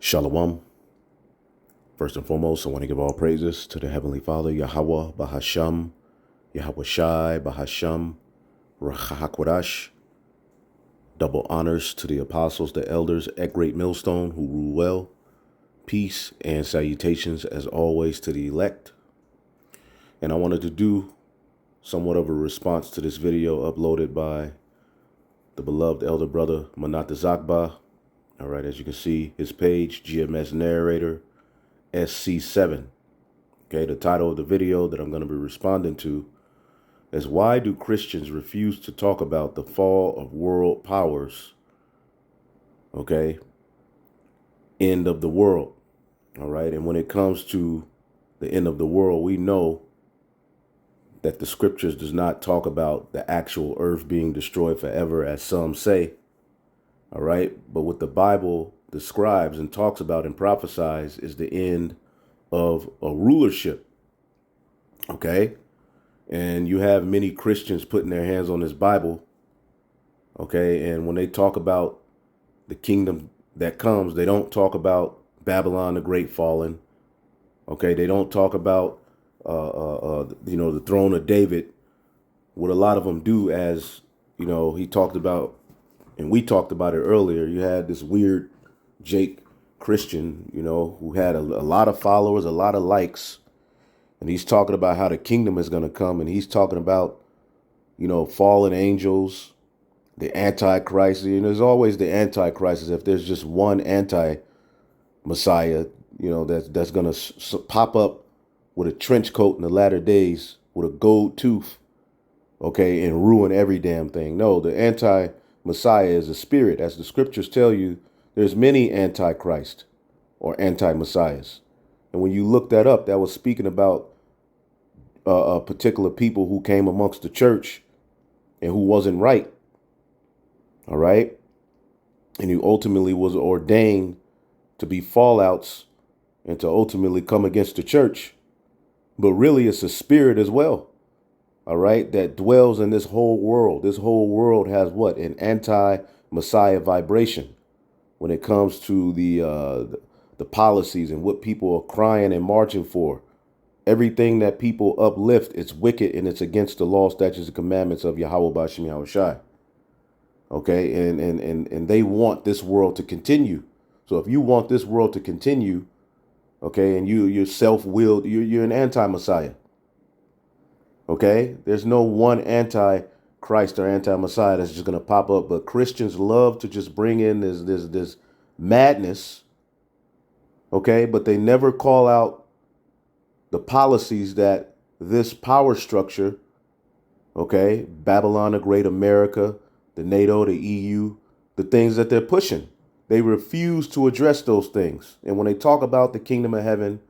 Shalom. First and foremost, I want to give all praises to the Heavenly Father, Yahweh, Bahasham, Yahweh Shai, Bahasham, Rachahakwadash. Double honors to the apostles, the elders at Great Millstone who rule well. Peace and salutations as always to the elect. And I wanted to do somewhat of a response to this video uploaded by the beloved elder brother, Manat Zakba. All right, as you can see, his page, GMS Narrator, SC7. Okay, the title of the video that I'm going to be responding to is why do Christians refuse to talk about the fall of world powers? Okay, end of the world. All right, and when it comes to the end of the world, we know that the scriptures does not talk about the actual earth being destroyed forever, as some say. All right, but what the Bible describes and talks about and prophesies is the end of a rulership. Okay, and you have many Christians putting their hands on this Bible. Okay, and when they talk about the kingdom that comes, they don't talk about Babylon the Great fallen. Okay, they don't talk about the throne of David. What a lot of them do, as he talked about, and we talked about it earlier. You had this weird Jake Christian, who had a lot of followers, a lot of likes. And he's talking about how the kingdom is going to come. And he's talking about, fallen angels, the Antichrist. And there's always the Antichrist. If there's just one anti-Messiah, that's going to pop up with a trench coat in the latter days with a gold tooth, okay, and ruin every damn thing. No, the anti-Messiah is a spirit. As the scriptures tell you, there's many Antichrist or anti-Messiahs. And when you look that up, that was speaking about particular people who came amongst the church and who wasn't right. All right. And who ultimately was ordained to be fallouts and to ultimately come against the church. But really, it's a spirit as well. All right. That dwells in this whole world. This whole world has what? An anti-Messiah vibration when it comes to the policies and what people are crying and marching for. Everything that people uplift, it's wicked and it's against the law, statutes, and commandments of Yahweh Bashim Yahweh Shai. Okay, and they want this world to continue. So if you want this world to continue, okay, and you're self-willed, you're an anti-Messiah. Okay, there's no one anti-Christ or anti-Messiah that's just gonna pop up. But Christians love to just bring in this madness. Okay, but they never call out the policies that this power structure, okay, Babylon the Great, America, the NATO, the EU, the things that they're pushing. They refuse to address those things. And when they talk about the kingdom of heaven,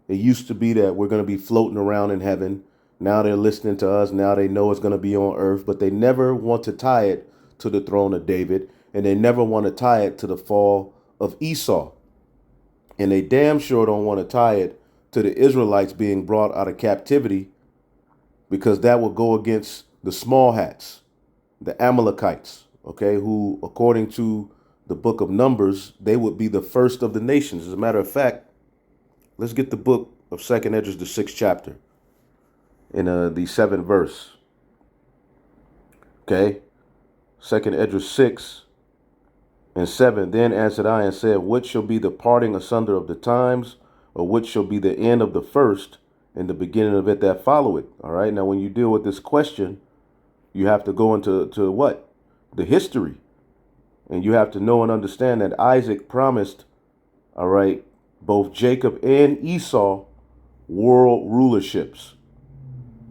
it used to be that we're going to be floating around in heaven. Now they're listening to us. Now they know it's going to be on earth, but they never want to tie it to the throne of David. And they never want to tie it to the fall of Esau. And they damn sure don't want to tie it to the Israelites being brought out of captivity, because that would go against the small hats, the Amalekites, okay, who, according to the book of Numbers, they would be the first of the nations. As a matter of fact, let's get the book of 2nd Esdras, the 6th chapter, in the 7th verse. Okay, 2nd Esdras 6 and 7. Then answered I and said, what shall be the parting asunder of the times, or what shall be the end of the first and the beginning of it that follow it? All right. Now, when you deal with this question, you have to go into what? The history. And you have to know and understand that Isaac promised, all right, both Jacob and Esau world rulerships.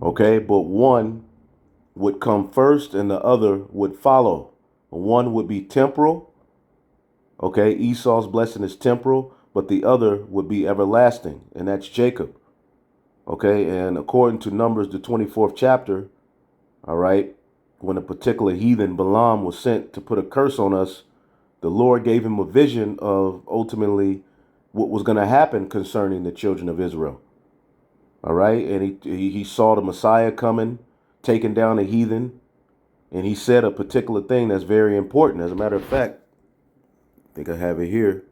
Okay. But one would come first and the other would follow. One would be temporal. Okay. Esau's blessing is temporal, but the other would be everlasting, and that's Jacob. Okay, and according to Numbers, the 24th chapter, all right, when a particular heathen, Balaam, was sent to put a curse on us, the Lord gave him a vision of ultimately what was going to happen concerning the children of Israel. All right, and he saw the Messiah coming, taking down the heathen, and he said a particular thing that's very important. As a matter of fact, I think I have it here.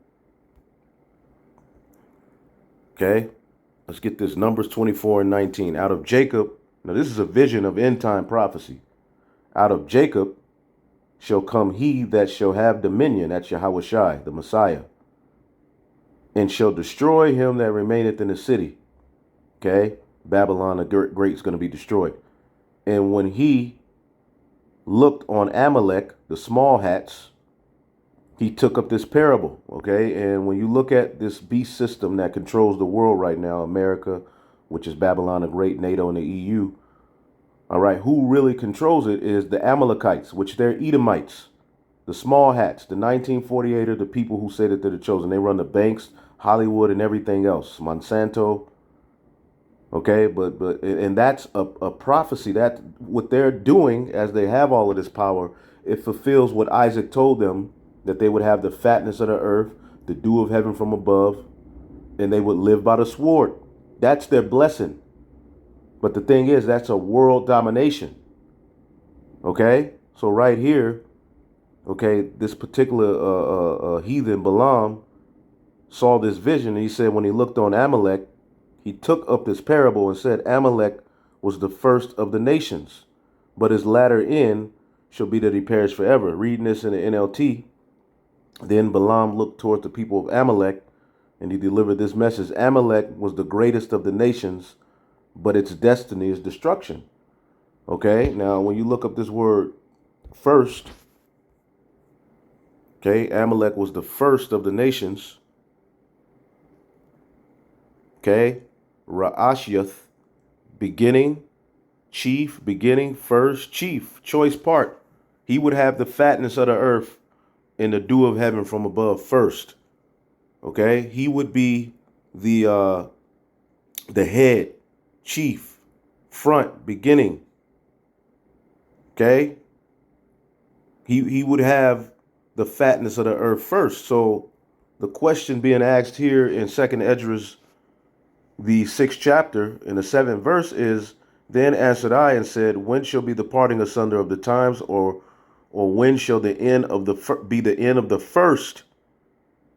Okay, let's get this. Numbers 24 and 19. Out of Jacob, now this is a vision of end time prophecy. Out of Jacob shall come he that shall have dominion, that's Yahweh the Messiah, and shall destroy him that remaineth in the city. Okay, Babylon the Great is going to be destroyed. And when he looked on Amalek, the small hats, he took up this parable. Okay, and when you look at this beast system that controls the world right now, America, which is Babylon the Great, NATO, and the EU, all right, who really controls it is the Amalekites, which they're Edomites. The small hats, the 1948 are the people who say that they're the chosen. They run the banks, Hollywood, and everything else. Monsanto. Okay, and that's a prophecy that what they're doing as they have all of this power, it fulfills what Isaac told them, that they would have the fatness of the earth, the dew of heaven from above, and they would live by the sword. That's their blessing. But the thing is, that's a world domination. Okay, so right here, okay, this particular heathen Balaam saw this vision, and he said when he looked on Amalek, he took up this parable and said Amalek was the first of the nations, but his latter end shall be that he perish forever. Reading this in the NLT, then Balaam looked toward the people of Amalek, and he delivered this message. Amalek was the greatest of the nations, but its destiny is destruction. Okay, now when you look up this word first, okay, Amalek was the first of the nations. Okay, Ra'ashiath, beginning, chief, beginning, first, chief, choice part. He would have the fatness of the earth and the dew of heaven from above first. Okay, he would be the head, chief, front, beginning. Okay, he would have the fatness of the earth first. So the question being asked here in Second Esdras, the 6th chapter, in the 7th verse is, then answered I and said, when shall be the parting asunder of the times, or when shall the end of be the end of the first,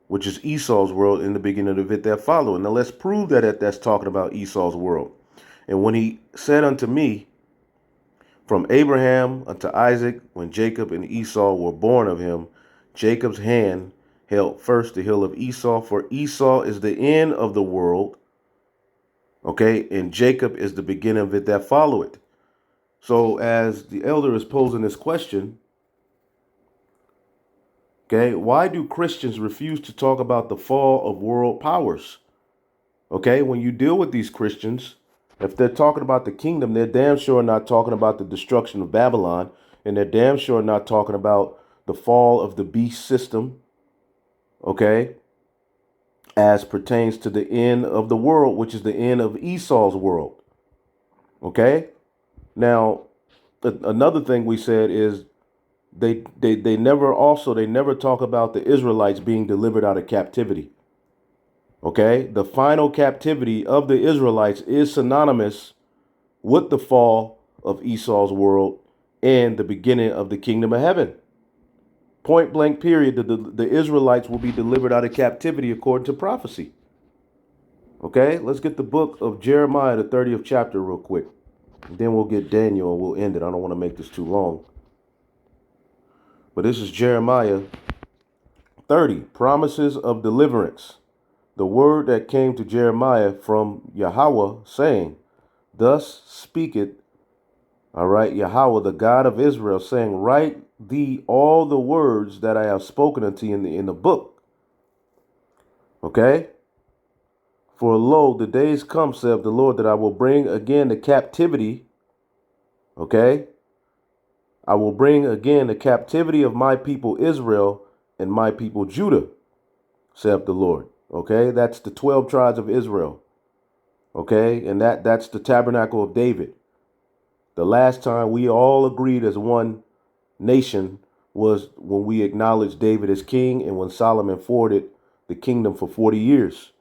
which is Esau's world, in the beginning of it that followed? Now let's prove that that's talking about Esau's world. And when he said unto me, from Abraham unto Isaac, when Jacob and Esau were born of him, Jacob's hand held first the hill of Esau, for Esau is the end of the world. Okay, and Jacob is the beginning of it that follow it. So as the elder is posing this question, okay, why do Christians refuse to talk about the fall of world powers? Okay, when you deal with these Christians, if they're talking about the kingdom, they're damn sure not talking about the destruction of Babylon, and they're damn sure not talking about the fall of the beast system, okay, as pertains to the end of the world, which is the end of Esau's world. Okay, now another thing we said is they never talk about the Israelites being delivered out of captivity. Okay, the final captivity of the Israelites is synonymous with the fall of Esau's world and the beginning of the kingdom of heaven. Point blank period, the Israelites will be delivered out of captivity according to prophecy. Okay, let's get the book of Jeremiah, the 30th chapter, real quick. And then we'll get Daniel and we'll end it. I don't want to make this too long. But this is Jeremiah 30, promises of deliverance. The word that came to Jeremiah from Yahweh, saying, thus speaketh, all right, Yahweh, the God of Israel, saying, write thee all the words that I have spoken unto you in the book. Okay? For lo, the days come, saith the Lord, that I will bring again the captivity. Okay? I will bring again the captivity of my people Israel and my people Judah, saith the Lord. Okay? That's the 12 tribes of Israel. Okay? And that's the tabernacle of David. The last time we all agreed as one nation was when we acknowledged David as king and when Solomon forwarded the kingdom for 40 years.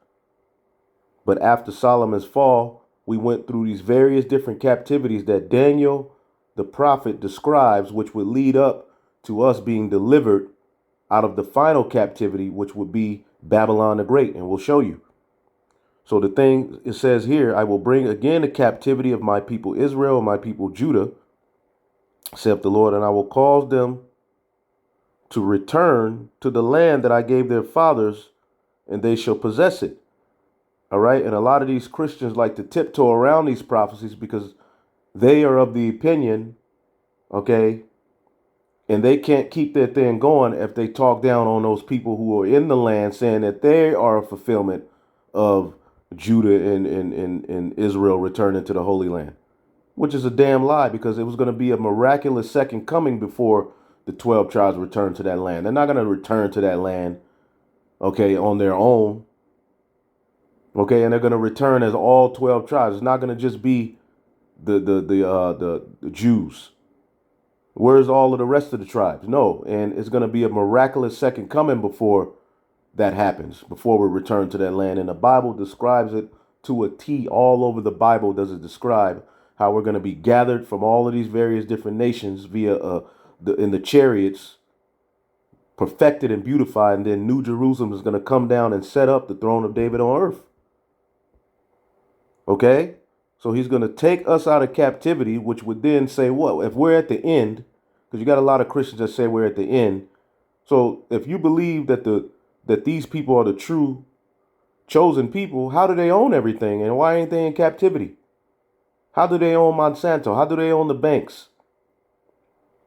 But after Solomon's fall, we went through these various different captivities that Daniel, the prophet, describes, which would lead up to us being delivered out of the final captivity, which would be Babylon the Great. And we'll show you. So the thing it says here, I will bring again the captivity of my people Israel and my people Judah, saith the Lord, and I will cause them to return to the land that I gave their fathers, and they shall possess it. All right. And a lot of these Christians like to tiptoe around these prophecies because they are of the opinion, okay, and they can't keep their thing going if they talk down on those people who are in the land saying that they are a fulfillment of Judah and Israel returning to the Holy Land, which is a damn lie because it was going to be a miraculous second coming before the 12 tribes return to that land. They're not going to return to that land, okay, on their own. Okay, and they're going to return as all 12 tribes. It's not going to just be the Jews. Where's all of the rest of the tribes? No, and it's going to be a miraculous second coming before that happens, before we return to that land. And the Bible describes it to a T. All over the Bible does it describe how we're going to be gathered from all of these various different nations via in the chariots, perfected and beautified, and then New Jerusalem is going to come down and set up the throne of David on earth. Okay? So he's going to take us out of captivity, which would then say what? If we're at the end, because you got a lot of Christians that say we're at the end. So if you believe that these people are the true chosen people, how do they own everything? And why ain't they in captivity? How do they own Monsanto? How do they own the banks?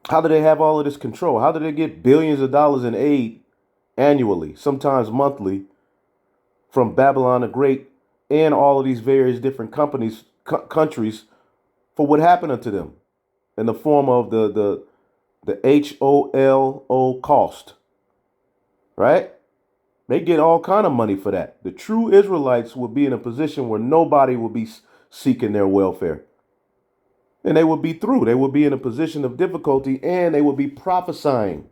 How do they have all of this control? How do they get billions of dollars in aid annually, sometimes monthly, from Babylon the Great and all of these various different countries for what happened unto them in the form of the HOLO cost, right? They get all kind of money for that. The true Israelites will be in a position where nobody will be seeking their welfare. And they will be through. They will be in a position of difficulty and they will be prophesying.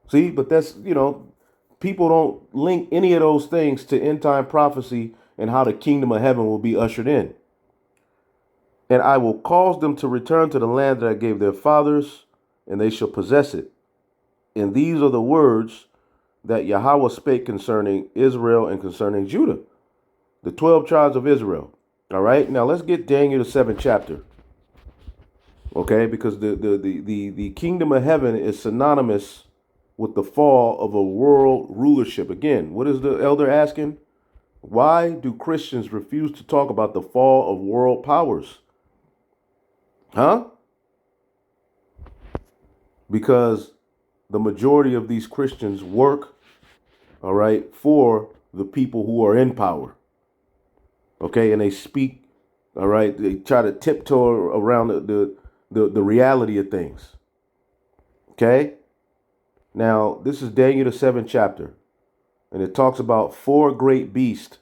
See, but that's, people don't link any of those things to end time prophecy and how the kingdom of heaven will be ushered in. And I will cause them to return to the land that I gave their fathers, and they shall possess it. And these are the words that Yahweh spake concerning Israel and concerning Judah, the 12 tribes of Israel. All right, now let's get Daniel the 7th chapter. Okay, because the kingdom of heaven is synonymous with the fall of a world rulership. Again, what is the elder asking? Why do Christians refuse to talk about the fall of world powers? Huh? Because the majority of these Christians work, all right, for the people who are in power. Okay, and they speak, all right, they try to tiptoe around the reality of things. Okay? Now, this is Daniel the 7th chapter, and it talks about 4 great beasts,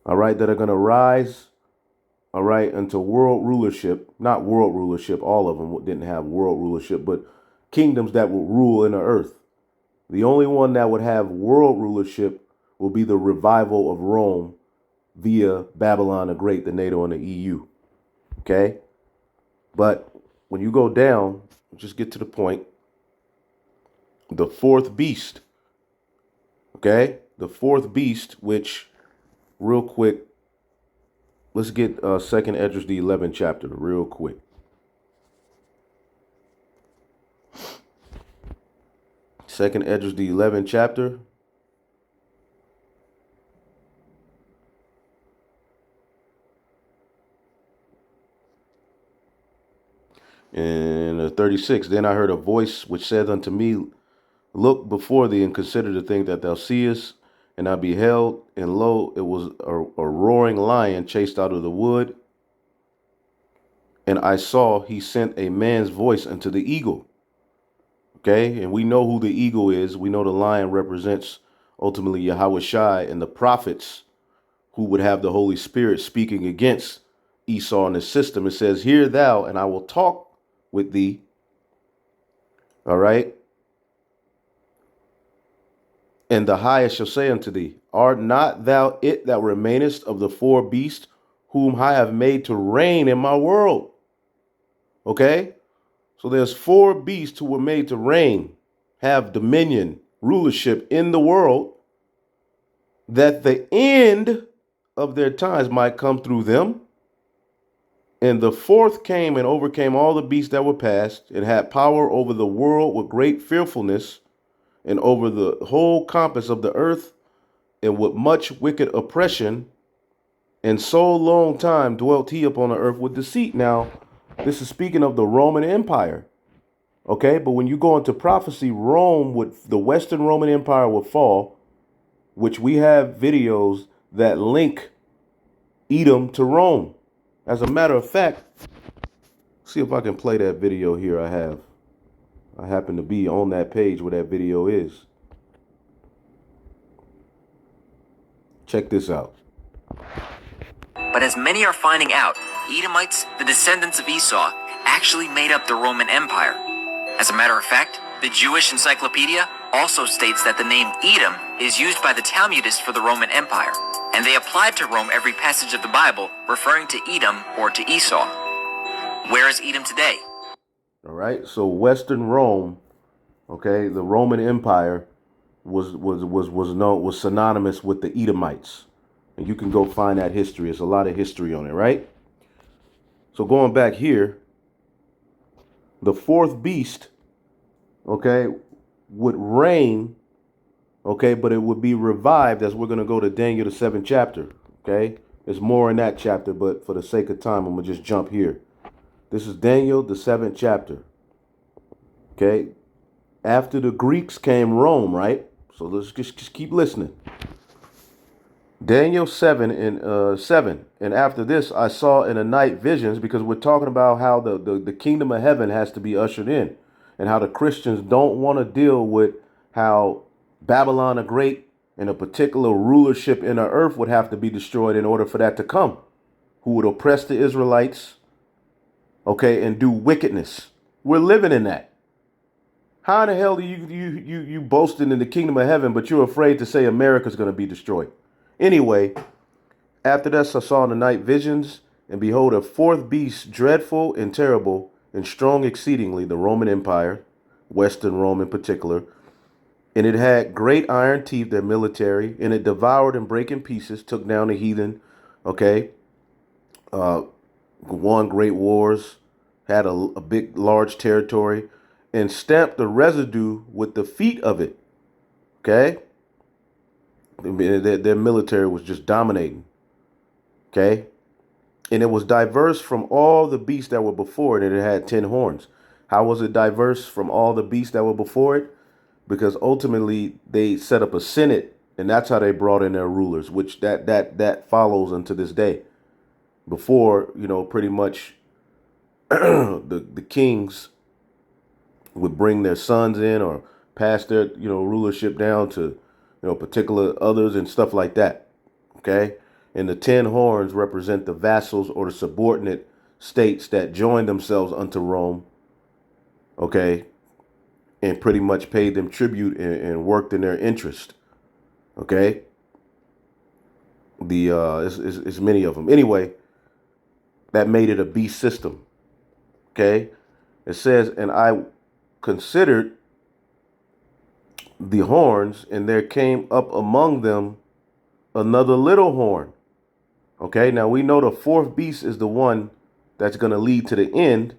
all right, that are going to rise, all right, into world rulership. Not world rulership, all of them didn't have world rulership, but kingdoms that will rule in the earth. The only one that would have world rulership will be the revival of Rome via Babylon the Great, the NATO and the EU. Okay? But when you go down, just get to the point. The 4th beast. Okay? The 4th beast, which, real quick, let's get 2nd Esdras the 11th chapter real quick. Second Esdras the 11th chapter. And 36, then I heard a voice which said unto me, look before thee and consider the thing that thou seest. And I beheld, and lo, it was a roaring lion chased out of the wood. And I saw he sent a man's voice unto the eagle. Okay, and we know who the eagle is. We know the lion represents ultimately Yahweh Shai and the prophets who would have the Holy Spirit speaking against Esau and his system. It says, hear thou, and I will talk with thee. All right. And the highest shall say unto thee, art not thou it that remainest of the 4 beasts whom I have made to reign in my world? Okay. So there's 4 beasts who were made to reign, have dominion, rulership in the world, that the end of their times might come through them. And the fourth came and overcame all the beasts that were past, and had power over the world with great fearfulness, and over the whole compass of the earth, and with much wicked oppression. And so long time dwelt he upon the earth with deceit. Now, this is speaking of the Roman Empire. Okay, but when you go into prophecy, the Western Roman Empire would fall, which we have videos that link Edom to Rome. As a matter of fact, see if I can play that video here. I happen to be on that page where that video is. Check this out. But as many are finding out, Edomites, the descendants of Esau, actually made up the Roman Empire. As a matter of fact, the Jewish Encyclopedia also states that the name Edom is used by the Talmudists for the Roman Empire, and they applied to Rome every passage of the Bible referring to Edom or to Esau. Where is Edom today? All right, so Western Rome, okay, the Roman Empire was synonymous with the Edomites. And you can go find that history. There's a lot of history on it, right? So going back here, the fourth beast, okay, would reign, okay, but it would be revived, as we're going to go to Daniel, the 7th chapter, okay? There's more in that chapter, but for the sake of time, I'm going to just jump here. This is Daniel, the 7th chapter, okay? After the Greeks came Rome, right? So let's just keep listening. Daniel 7 and 7. And after this, I saw in the night visions, because we're talking about how the kingdom of heaven has to be ushered in, and how the Christians don't want to deal with how Babylon the Great and a particular rulership in the earth would have to be destroyed in order for that to come, who would oppress the Israelites, okay, and do wickedness. We're living in that. How in the hell do you boasting in the kingdom of heaven, but you're afraid to say America's going to be destroyed? Anyway, after this I saw in the night visions, and behold, a fourth beast, dreadful and terrible and strong exceedingly, the Roman Empire, Western Rome in particular. And it had great iron teeth, their military, and it devoured and brake in pieces, took down the heathen, okay, won great wars, had a big, large territory, and stamped the residue with the feet of it, okay? Their military was just dominating, okay? And it was diverse from all the beasts that were before it, and it had 10 horns. How was it diverse from all the beasts that were before it? Because ultimately they set up a senate, and that's how they brought in their rulers, which that follows unto this day. Before, pretty much the kings would bring their sons in or pass their, rulership down to, particular others and stuff like that. Okay. And the 10 horns represent the vassals or the subordinate states that joined themselves unto Rome. Okay. And pretty much paid them tribute and worked in their interest. Okay. It's many of them. Anyway, that made it a beast system. Okay. It says, and I considered the horns, and there came up among them another little horn. Okay, now we know the fourth beast is the one that's going to lead to the end.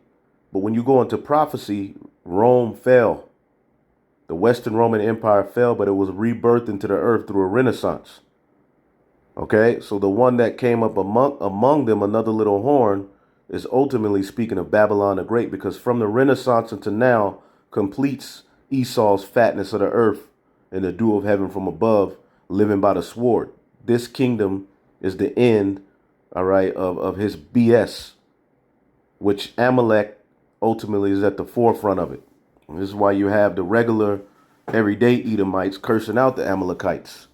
But when you go into prophecy, Rome fell. The Western Roman Empire fell, but it was rebirthed into the earth through a renaissance. Okay, so the one that came up among them, another little horn, is ultimately speaking of Babylon the Great, because from the Renaissance until now completes Esau's fatness of the earth and the dew of heaven from above, living by the sword. This kingdom is the end, all right, of his BS, which Amalek ultimately is at the forefront of it. And this is why you have the regular, everyday Edomites cursing out the Amalekites.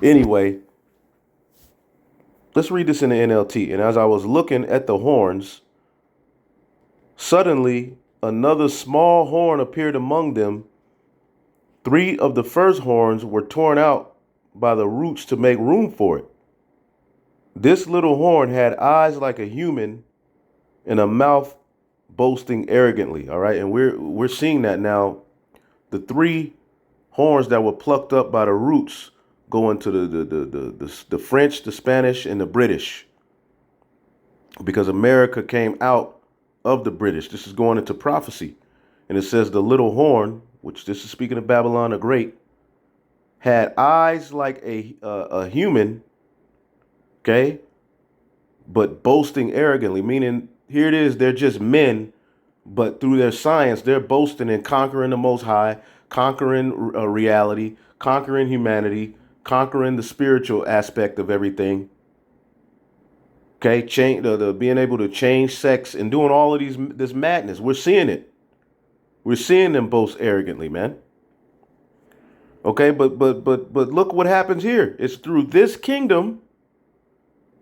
Anyway, let's read this in the NLT. And as I was looking at the horns, suddenly another small horn appeared among them. 3 of the first horns were torn out by the roots to make room for it. This little horn had eyes like a human and a mouth boasting arrogantly. All right. And we're seeing that now. The 3 horns that were plucked up by the roots, going to the French, the Spanish, and the British, because America came out of the British. This is going into prophecy. And it says the little horn, which this is speaking of Babylon the Great, had eyes like a human, okay, but boasting arrogantly, meaning here it is, they're just men, but through their science, they're boasting and conquering the Most High, conquering reality, conquering humanity, conquering the spiritual aspect of everything. Okay, change the being able to change sex and doing all of this madness. We're seeing it. We're seeing them boast arrogantly, man. Okay, but look what happens here. It's through this kingdom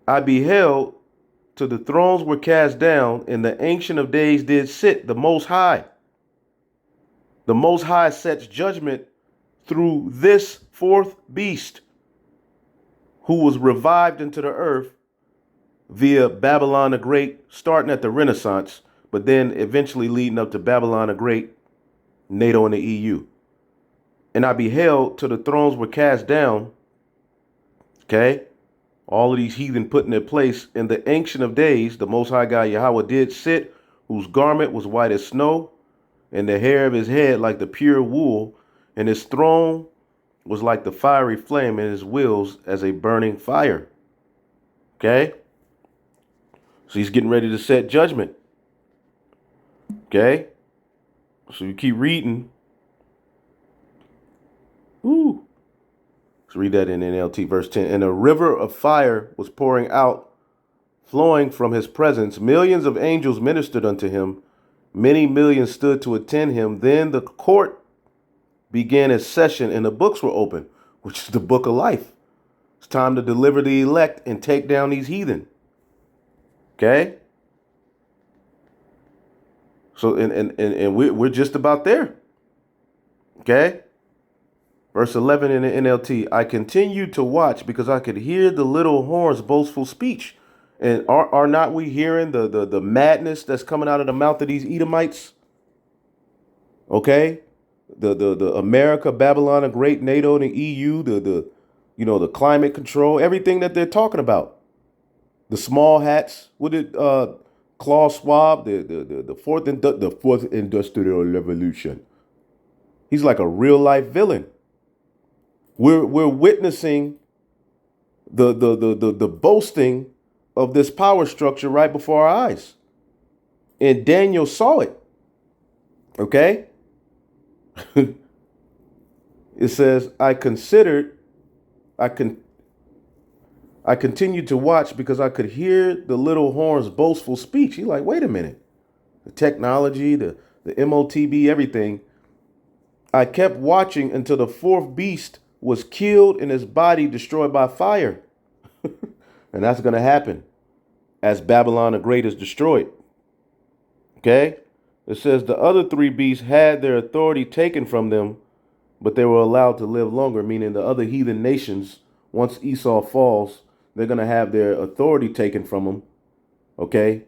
I beheld, till the thrones were cast down, and the Ancient of Days did sit, the Most High. The Most High sets judgment through this fourth beast, who was revived into the earth via Babylon the Great, starting at the Renaissance, but then eventually leading up to Babylon the Great, NATO and the EU. And I beheld till the thrones were cast down, okay? All of these heathen put in their place. In the Ancient of Days, the Most High God Yahweh did sit, whose garment was white as snow, and the hair of his head like the pure wool, and his throne was like the fiery flame, and his wheels as a burning fire. Okay? So he's getting ready to set judgment. Okay? So you keep reading. Ooh. Let's read that in NLT, verse 10. And a river of fire was pouring out, flowing from his presence. Millions of angels ministered unto him. Many millions stood to attend him. Then the court began its session, and the books were opened, which is the book of life. It's time to deliver the elect and take down these heathen. Okay? So, and we're just about there. Okay? Verse 11 in the NLT, I continued to watch because I could hear the little horn's boastful speech. And are not we hearing the madness that's coming out of the mouth of these Edomites? Okay? The America, Babylon, the Great, NATO, the EU, the climate control, everything that they're talking about. The small hats, what did Klaus Schwab, the fourth industrial revolution. He's like a real life villain. We're witnessing the boasting of this power structure right before our eyes. And Daniel saw it. Okay? It says, I continued to watch because I could hear the little horn's boastful speech. He's like, wait a minute. The technology, the MOTB, everything. I kept watching until the fourth beast was killed and his body destroyed by fire. And that's going to happen as Babylon the Great is destroyed. Okay? It says the other three beasts had their authority taken from them, but they were allowed to live longer, meaning the other heathen nations, once Esau falls, they're going to have their authority taken from them. Okay?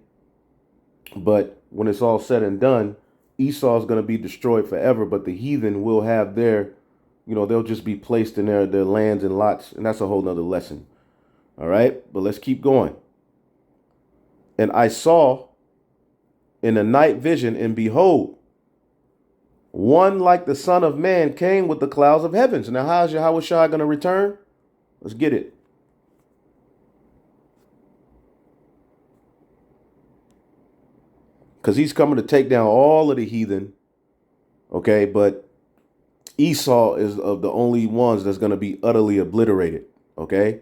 But when it's all said and done, Esau is going to be destroyed forever, but the heathen will have their, they'll just be placed in their lands and lots. And that's a whole nother lesson. All right? But let's keep going. And I saw in a night vision, and behold, one like the Son of Man came with the clouds of heavens. Now, how is Yahweh Shai going to return? Let's get it. Because he's coming to take down all of the heathen. Okay, but Esau is of the only ones that's going to be utterly obliterated. Okay,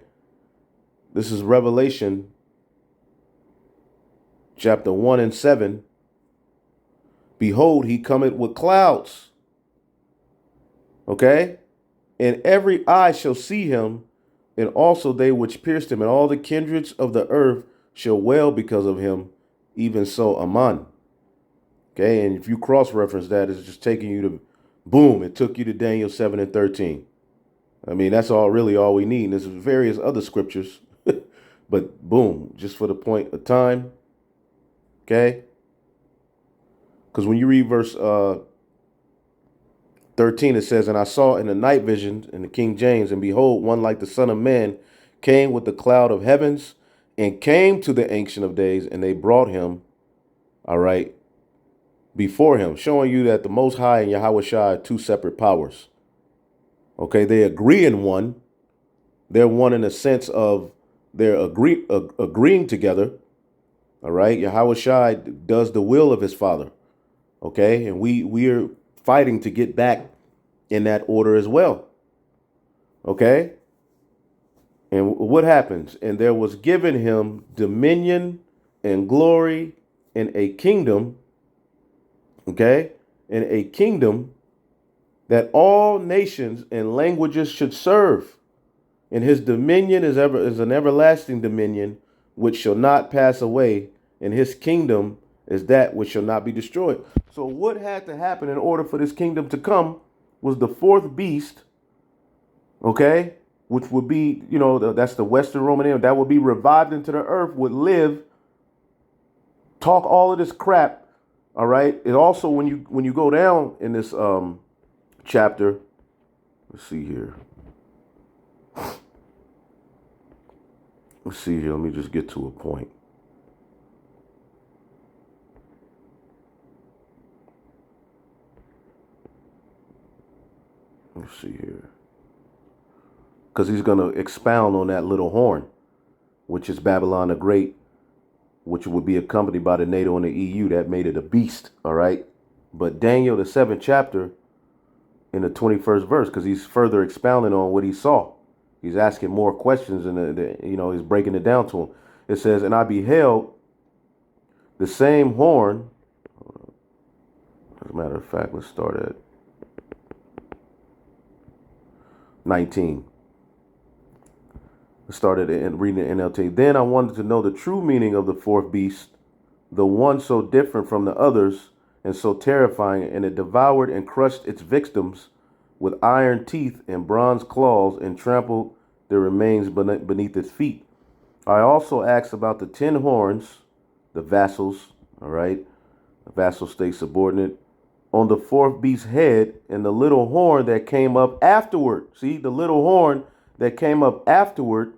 this is Revelation chapter 1 and 7. Behold, he cometh with clouds. Okay, and every eye shall see him, and also they which pierced him, and all the kindreds of the earth shall wail because of him. Even so, Aman. Okay, and if you cross-reference that, it's just taking you to, boom, it took you to Daniel 7 and 13. I mean, that's all we need. And there's various other scriptures, but boom, just for the point of time. Okay, because when you read verse 13, it says, and I saw in the night vision in the King James, and behold, one like the Son of Man came with the cloud of heavens and came to the Ancient of Days, and they brought him, all right, before him, showing you that the Most High and Yahweh Shai are two separate powers. Okay, they agree in one. They're one in the sense of they're agreeing together. All right, Yahweh Shai does the will of his Father. Okay, and we are fighting to get back in that order as well. Okay, and what happens? And there was given him dominion and glory and a kingdom. Okay, and a kingdom that all nations and languages should serve. And his dominion is an everlasting dominion which shall not pass away, and his kingdom is that which shall not be destroyed. So what had to happen in order for this kingdom to come was the fourth beast, okay, which would be, that's the Western Roman Empire, that would be revived into the earth, would live, talk all of this crap, all right? It also, when you go down in this chapter, let's see here. Let's see here. Let me just get to a point. Let's see here. Because he's going to expound on that little horn, which is Babylon the Great, which would be accompanied by the NATO and the EU. That made it a beast, all right? But Daniel, the 7th chapter, in the 21st verse, because he's further expounding on what he saw. He's asking more questions, and he's breaking it down to him. It says, and I beheld the same horn. As a matter of fact, let's start at 19. I started reading the NLT. Then I wanted to know the true meaning of the fourth beast, the one so different from the others and so terrifying, and it devoured and crushed its victims with iron teeth and bronze claws and trampled their remains beneath its feet. I also asked about the 10 horns, the vassals, all right, the vassal state subordinate, on the fourth beast's head, and the little horn that came up afterward. See, the little horn that came up afterward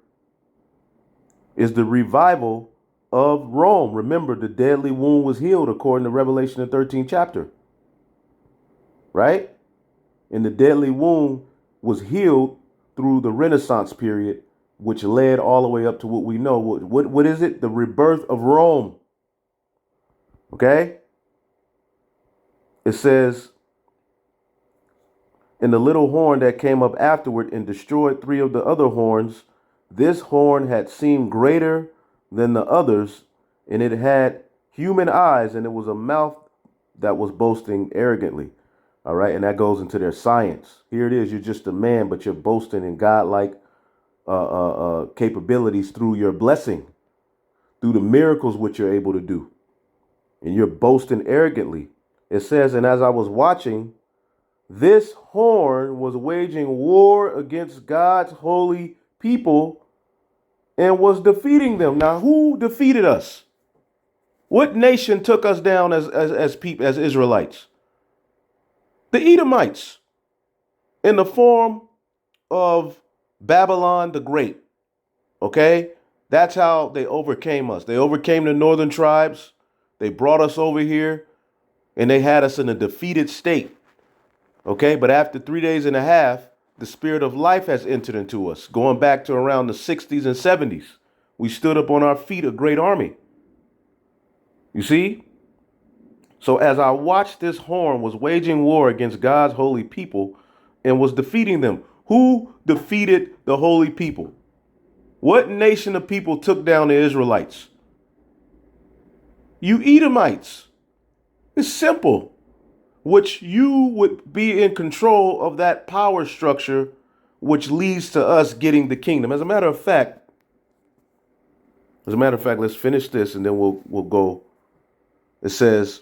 is the revival of Rome. Remember, the deadly wound was healed according to Revelation, the 13th chapter. Right? And the deadly wound was healed through the Renaissance period, which led all the way up to what we know. What is it? The rebirth of Rome. Okay? It says, and the little horn that came up afterward and destroyed 3 of the other horns, this horn had seemed greater than the others, and it had human eyes, and it was a mouth that was boasting arrogantly. All right, and that goes into their science. Here it is, you're just a man, but you're boasting in godlike capabilities through your blessing, through the miracles which you're able to do. And you're boasting arrogantly. It says, and as I was watching, this horn was waging war against God's holy people and was defeating them. Now, who defeated us? What nation took us down as Israelites? The Edomites, in the form of Babylon the Great. Okay? That's how they overcame us. They overcame the northern tribes. They brought us over here, and they had us in a defeated state. Okay? But after 3 days and a half, the spirit of life has entered into us, going back to around the 60s and 70s. We stood up on our feet, a great army. You see? So as I watched, this horn was waging war against God's holy people and was defeating them. Who defeated the holy people? What nation of people took down the Israelites? You Edomites. It's simple. Which you would be in control of that power structure, which leads to us getting the kingdom. As a matter of fact, let's finish this and then we'll go. It says,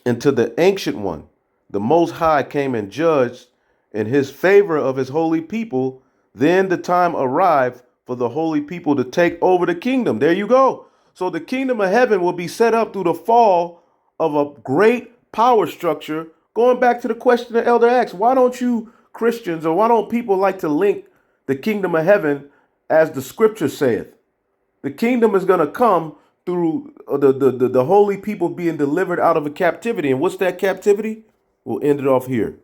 and to the ancient one, the Most High came and judged in his favor of his holy people. Then the time arrived for the holy people to take over the kingdom. There you go. So the kingdom of heaven will be set up through the fall of a great power structure, Going back to the question the elder asked, why don't you Christians or why don't people like to link the kingdom of heaven as the scripture saith? The kingdom is going to come through the holy people being delivered out of a captivity. And what's that captivity? We'll end it off here.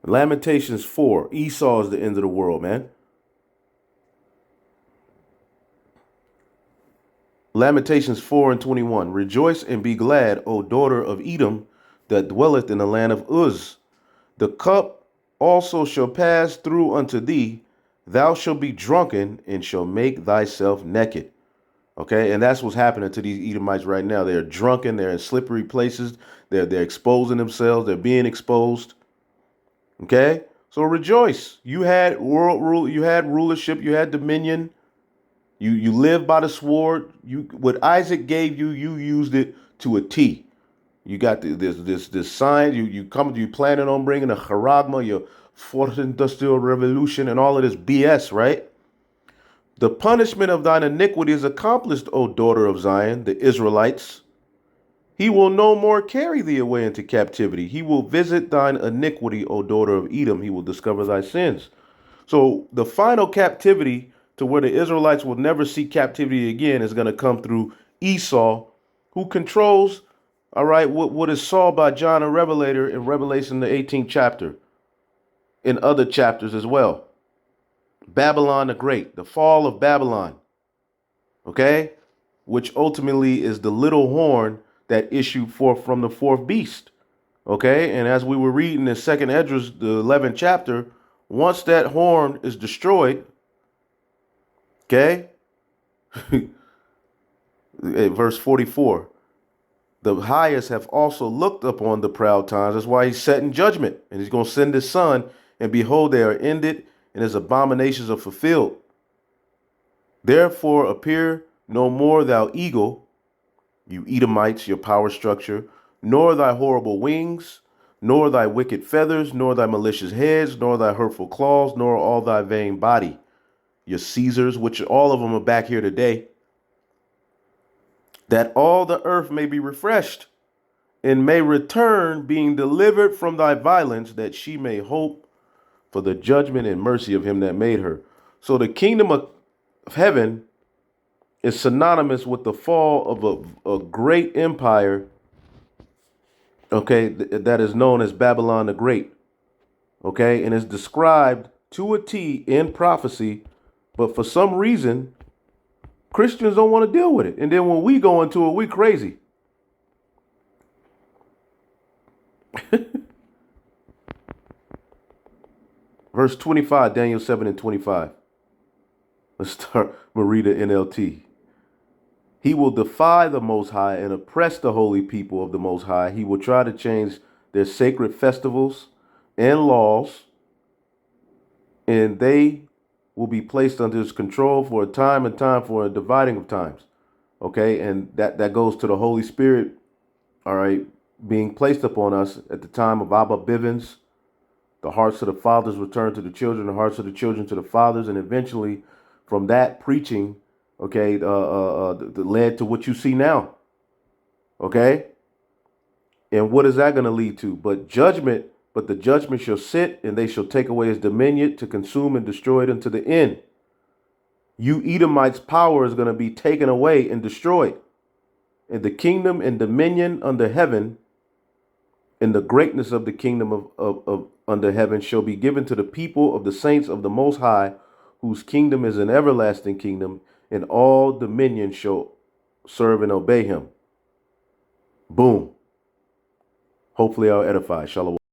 Lamentations 4. Esau is the end of the world, man. Lamentations 4 and 21. Rejoice and be glad, O daughter of Edom, that dwelleth in the land of Uz. The cup also shall pass through unto thee. Thou shalt be drunken and shall make thyself naked. Okay, and that's what's happening to these Edomites right now. They're drunken. They're in slippery places. They're exposing themselves. They're being exposed. Okay, so rejoice. You had world rule. You had rulership. You had dominion. You lived by the sword. You what Isaac gave you, you used it to a T. You got this sign. You planning on bringing a charagma, your fourth industrial revolution, and all of this BS, right? The punishment of thine iniquity is accomplished, O daughter of Zion, the Israelites. He will no more carry thee away into captivity. He will visit thine iniquity, O daughter of Edom. He will discover thy sins. So the final captivity to where the Israelites will never see captivity again is going to come through Esau, who controls, all right, what is saw by John the Revelator in Revelation, the 18th chapter, in other chapters as well. Babylon the Great, the fall of Babylon, okay, which ultimately is the little horn that issued forth from the fourth beast, okay. And as we were reading in Second Esdras, the 11th chapter, once that horn is destroyed, okay, verse 44, the highest have also looked upon the proud times. That's why he's setting judgment, and he's going to send his son, and behold, they are ended, and his abominations are fulfilled. Therefore appear no more thou eagle, you Edomites, your power structure, nor thy horrible wings, nor thy wicked feathers, nor thy malicious heads, nor thy hurtful claws, nor all thy vain body. Your Caesars, which all of them are back here today, that all the earth may be refreshed, and may return, being delivered from thy violence, that she may hope for the judgment and mercy of him that made her. So the kingdom of heaven is synonymous with the fall of a great empire, okay, that is known as Babylon the Great, okay, and is described to a T in prophecy, but for some reason, Christians don't want to deal with it. And then when we go into it, we crazy. Verse 25, Daniel 7 and 25. Let's start. We'll read the NLT. He will defy the Most High and oppress the holy people of the Most High. He will try to change their sacred festivals and laws, and they will be placed under his control for a time and time for a dividing of times. Okay, and that goes to the Holy Spirit, all right, being placed upon us at the time of Abba Bivens. The hearts of the fathers return to the children, the hearts of the children to the fathers, and eventually from that preaching, okay, led to what you see now, okay? And what is that going to lead to? But the judgment shall sit, and they shall take away his dominion to consume and destroy it unto the end. You Edomites' power is going to be taken away and destroyed. And the kingdom and dominion under heaven, and the greatness of the kingdom of under heaven shall be given to the people of the saints of the Most High, whose kingdom is an everlasting kingdom, and all dominion shall serve and obey him. Boom. Hopefully I'll edify. Shalom.